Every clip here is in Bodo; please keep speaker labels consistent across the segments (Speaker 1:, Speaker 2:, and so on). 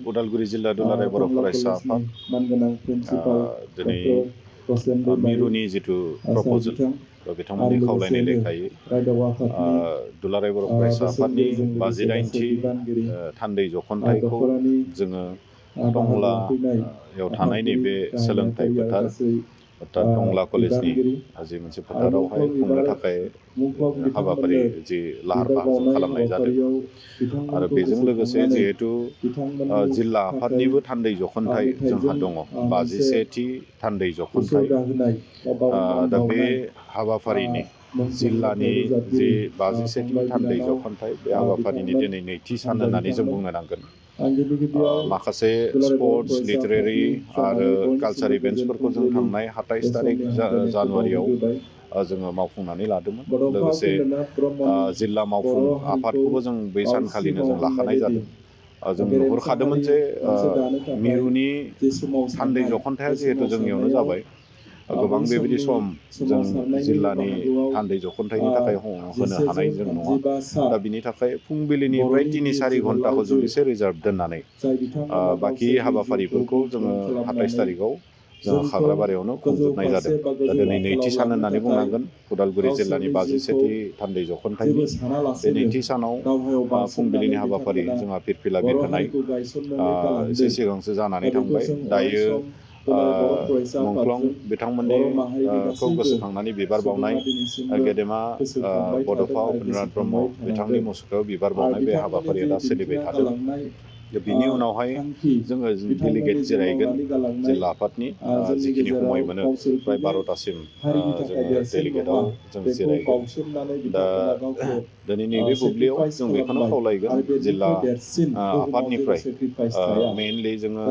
Speaker 1: उदालगुरि जिल्ला दुलाराय बर' फरायसा आफाद दिनै मिरुनि जिथु प्रप'जेल बिथांमोननि खावलायनाय लेखायै दुलाराय बर' फरायसा आफादनि 58थि थान्दै जख'न्थाइखौ जोङो टंलायाव थानाय नैबे सोलोंथाइ फोथार अर्थात टंला कलेजनि जि मोनसे फोथारावहाय खुंनो थाखाय हाबाफारि जि लाहार फाहार खालामनाय जादों आरो बेजों लोगोसे जिहेतु जिल्ला आफादनिबो थान्दै जख'न्थाइ जोंहा दङ 51थि थान्दै जख'न्थाइ दा बे हाबाफारिनि जिल्लानि जि 51थि थान्दै जख'न्थाइ बे हाबाफारिनि दिनै नैथि सान होननानै जों बुंनो नांगोन माखासे स्पर्ट्स लिटारेरि आरो कालचार इभेन्ट्सफोरखौ जों थांनाय 27 तारिख जानुवारियाव जोङो मावफुंनानै लादोंमोन लोगोसे जिल्ला मावफुं आफादखौबो जों बै सानखालिनो जों लाखानाय जादों जों नुहुरखादोंमोन जे मिरुनि थान्दै जख'न्थाइआ जिहेतु जोंनियावनो जाबाय गोबां बेबायदि सम जों जिल्लानि थान्दै जख'न्थाइनि थाखाय होनो हानाय जों नङा दा बिनि थाखाय फुंबिलिनिफ्राय 3-4 घन्टाखौ जों एसे रिजार्भ दोननानै बाखि हाबाफारिफोरखौ जोङो 27 तारिखआव जों खाग्राबारियावनो खुंजोबनाय जादों दा दिनै नैथि सान होननानै बुंनांगोन उदालगुरि जिल्लानि 52थि थान्दै जख'न्थाइनि बे नैथि सानाव फुंबिलिनि हाबाफारि जोंहा फिरफिला बिरहोनाय एसे सिगांसो जानानै थांबाय दायो मुंख्लं बिथांमोननिखौ गोसोखांनानै बिबार बावनाय गेदेमा बड'फा उपेन्द्रनाथ ब्रह्म बिथांनि मुसुखायाव बिबार बावनाय बे हाबाफारिया दा सोलिबाय थादों बिनि उनावहाय जोङो डेलिगेट जिरायगोन जिल्ला आफादनि जिखिनि समय मोनो प्राय 12टासिम जोङो डेलिगेटआव जों जिरायगोन दा दिनै नैबे बुब्लियाव जों बेखौनो खावलायगोन जिल्ला आफादनिफ्राय मेइनलि जोङो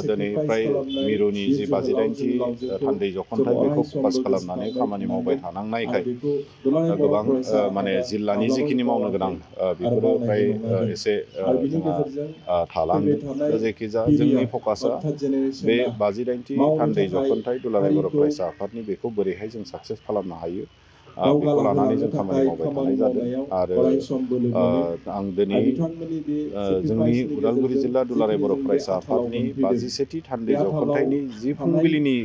Speaker 1: दिनै फ्राय मिरुनि जि 58थि थान्दै जख'न्थाइ बेखौ फकास खालामनानै खामानि मावबाय थानांनायखाय गोबां माने जिल्लानि जिखिनि मावनो गोनां बेफोरो फ्राय एसे जोंहा थालांदों दा जायखिजाया जोंनि फकासआ बे 58थि थान्दै जख'न्थाइ दुलाराय बर' फरायसा आफादनि बेखौ बोरैहाय जों साक्सेस खालामनो हायो बेखौ लानानै जों खामानि मावबाय थानाय जादों आरो आं दिनै जोंनि उदालगुरि जिल्ला दुलाराय बर' फरायसा आफादनि 51थि थान्दै जख'न्थाइनि जि फुंबिलिनि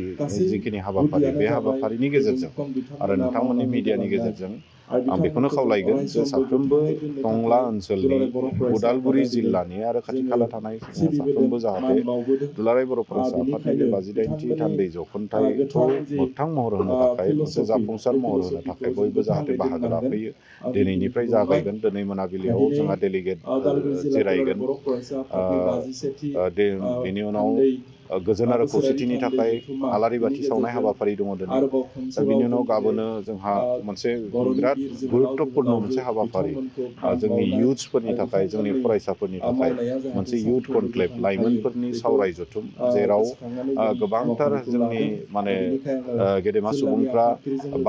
Speaker 1: जिखिनि हाबाफारि बे हाबाफारिनि गेजेरजों आरो नोंथांमोननि मिडियानि गेजेरजों आं बेखौनो खावलायगोन जे साफ्रोमबो टंला ओनसोलनि उदालगुरि जिल्लानि आरो खाथि खाला थानाय साफ्रोमबो जाहाथे दुलाराय बर' फरायसा आफादनि बे 58थि थान्दै जख'न्थाइखौ मोगथां महर होनो थाखाय मोनसे जाफुंसार महर होनो थाखाय बयबो जाहाथे बाहागो लाफैयो दिनैनिफ्राय जागायगोन दिनै मोनाबिलियाव जोंहा डेलिगेट जिरायगोन बेनि उनाव गोजोन आरो खौसेथिनि थाखाय आलारि बाथि सावनाय हाबाफारि दङ दिनै दा बिनि उनाव गाबोनो जोंहा मोनसे बिराद गुरुत्तपुर्ण मोनसे हाबाफारि जोंनि इयुथ्सफोरनि थाखाय जोंनि फरायसाफोरनि थाखाय मोनसे इयुथ कनक्लेभ लाइमोनफोरनि सावराय जथुम जेराव गोबांथार जोंनि माने गेदेमा सुबुंफ्रा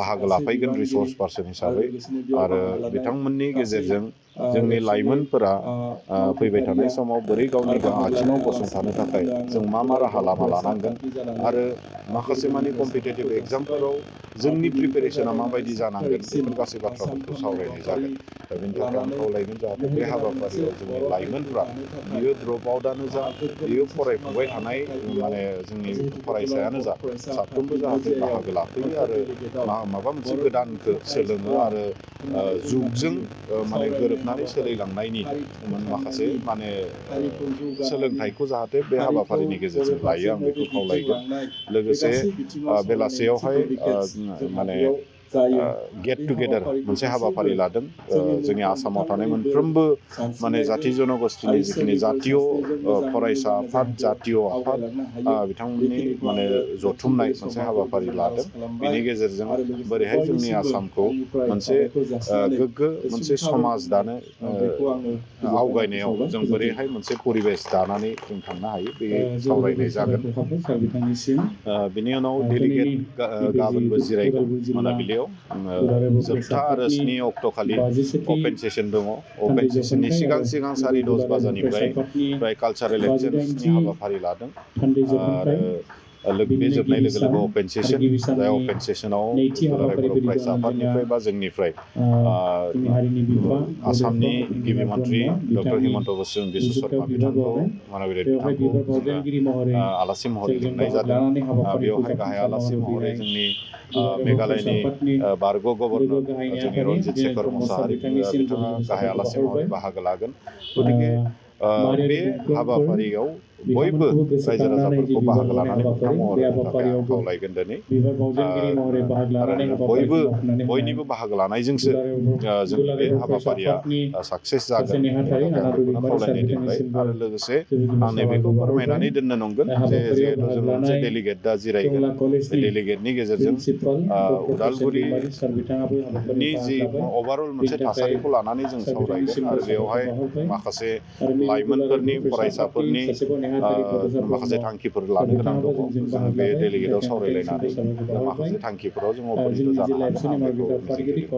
Speaker 1: बाहागो लाफैगोन रिसर्स पार्सन हिसाबै आरो बिथांमोननि गेजेरजों जोंनि लाइमोनफोरा फैबाय थानाय समाव बोरै गावनि आथिङाव गसंथानो थाखाय जों मा राहा लामा लानांगोन आरो माखासे मानि कम्पिटिटिभ एग्जामफोराव जोंनि प्रिपेरेसना माबायदि जानांगोन बेफोर गासै बाथ्राफोरखौ सावरायनाय जागोन दा बेनि थाखाय आं खावलायगोन जाहाथे बे हाबाफारियाव जोंनि लाइमोनफ्रा बियो ड्रप आउटआनो जा बियो फरायफुबाय थानाय माने जोंनि फरायसायानो जा साफ्रोमबो जाहाथे बाहागो लाफैयो आरो माबा मोनसे गोदानखौ सोलोङो आरो जुगजों माने गोरोबनानै सोलिलांनायनि माखासे माने सोलोंथाइखौ जाहाथे बे हाबाफारिनि गेजेरजों लायो आं बेखौ खावलायगोन लोगोसे बेलासेयावहाय माने गेट टुगेदार मोनसे हाबाफारि लादों जोंनि आसामाव थानाय मोनफ्रोमबो माने जाथि जनगोष्ठीनि जिखिनि जातीय फरायसा आफाद जातीय आफाद बिथांमोननि माने जथुमनाय मोनसे हाबाफारि लादों बिनि गेजेरजों बोरैहाय जोंनि आसामखौ मोनसे गोग्गो मोनसे समाज दानो आवगायनायाव जों बोरैहाय मोनसे परिबेस दानानै जों थांनो हायो बे सावरायनाय जागोन बिनि उनाव डेलिगेट गाबोनबो जिरायगोन मोनाबिलियाव जोबथा आरो 7 अक्ट'खालि अपेन सेसन दङ अपेन सेसननि सिगां 10:30 बाजानिफ्राय कालचारेल एक्सचेन्जनि हाबाफारि लादों आरो बे जोबनाय लोगो लोगो अपेन सेसन जाय अपेन सेसनाव दुलाराय बर' फरायसा आफादनिफ्राय बा जोंनिफ्राय आसामनि गिबि मन्थ्रि डक्टर हिमन्त बिश्व शर्मा बिथांखौ मानबिदाय बिथांखौ आलासि महरै लिंनाय जादों। बेवहाय गाहाय आलासि महरै जोंनि मेघालयनि बारग' गभर्नर जोंनि रन्जित शेखर मसाहारि बिथाङा गाहाय आलासि महरै बाहागो लागोन। गतिके बे हाबाफारियाव बयबो रायजो राजाफोरखौ बाहागो लानानै मोगथां महर होनो थाखाय आं खावलायगोन दिनै। आरो बयनिबो बाहागो लानायजोंसो जों बे हाबाफारिया साक्सेस जागोन बेनि थाखाय आं बेखौनो खावलायनाय दोनबाय। आरो लोगोसे आं नैबेखौ फोरमायनानै दोननो नंगोन जे जिहेतु जों मोनसे डेलिगेट दा जिरायगोन, बे डेलिगेटनि गेजेरजों उदालगुरिनि जि अभारअल मोनसे थासारिखौ लानानै जों सावरायगोन आरो बेवहाय माखासे लाइमोनफोरनि फरायसाफोरनि माखासे थांखिफोर लानो गोनां दङ। जों बे डेलिगेटआव सावरायलायनानै माखासे थांखिफोराव जों उपनित जानो हागोन आं बेखौ मिजिंथिदों।